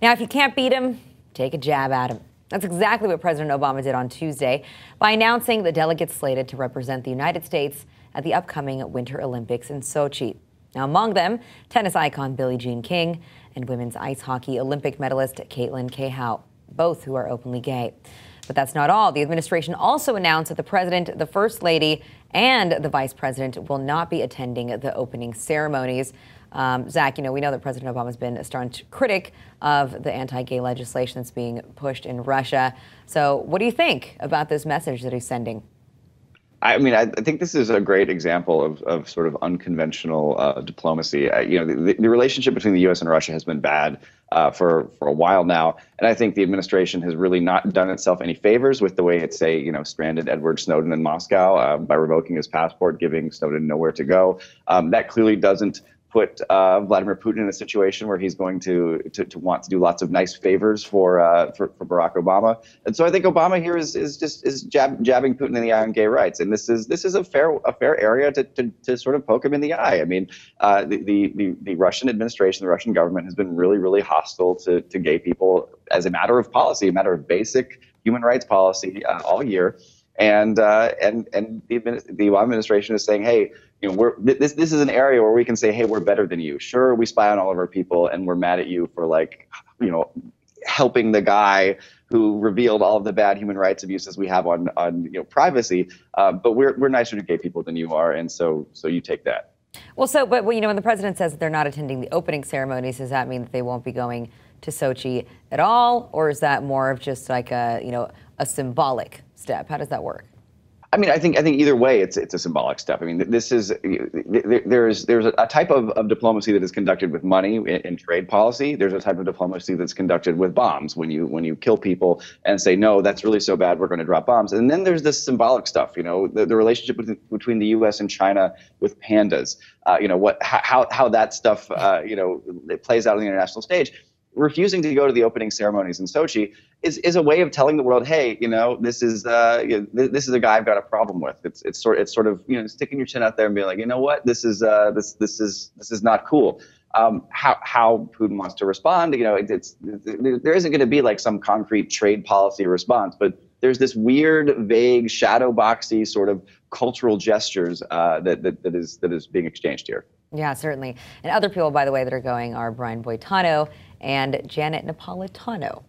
Now, if you can't beat him, take a jab at him. That's exactly what President Obama did on Tuesday by announcing the delegates slated to represent the United States at the upcoming Winter Olympics in Sochi. Now, among them, tennis icon Billie Jean King and women's ice hockey Olympic medalist Caitlin Cahow, both who are openly gay. But that's not all. The administration also announced that the president, the first lady, and the vice president will not be attending the opening ceremonies. Zach, we know that President Obama has been a staunch critic of the anti-gay legislation that's being pushed in Russia. So what do you think about this message that he's sending? I mean, I think this is a great example of sort of unconventional diplomacy. The relationship between the U.S. and Russia has been bad for a while now, and I think the administration has really not done itself any favors with the way it, stranded Edward Snowden in Moscow by revoking his passport, giving Snowden nowhere to go. That clearly doesn't put Vladimir Putin in a situation where he's going to want to do lots of nice favors for Barack Obama. And so I think Obama here is jabbing Putin in the eye on gay rights. And this is a fair area to sort of poke him in the eye. I mean, the Russian administration, the Russian government has been really, really hostile to gay people as a matter of policy, a matter of basic human rights policy all year. And the Obama administration is saying, hey, this is an area where we can say, hey, we're better than you. Sure, we spy on all of our people, and we're mad at you for helping the guy who revealed all of the bad human rights abuses we have on privacy. But we're nicer to gay people than you are, and so you take that. Well, but when the president says that they're not attending the opening ceremonies, does that mean that they won't be going to Sochi at all, or is that more of just like a symbolic step? How does that work? I mean, I think either way, it's a symbolic step. I mean, there's a type of diplomacy that is conducted with money in trade policy. There's a type of diplomacy that's conducted with bombs when you kill people and say, no, that's really so bad, we're going to drop bombs. And then there's this symbolic stuff, the relationship between the U.S. and China with pandas, how that stuff, it plays out on the international stage. Refusing to go to the opening ceremonies in Sochi is a way of telling the world, hey, this is a guy I've got a problem with. It's sort of sticking your chin out there and being like, you know what, this is not cool. How Putin wants to respond, there isn't going to be like some concrete trade policy response, but there's this weird, vague, shadow boxy sort of cultural gestures that is being exchanged here. Yeah, certainly. And other people, by the way, that are going are Brian Boitano and Janet Napolitano.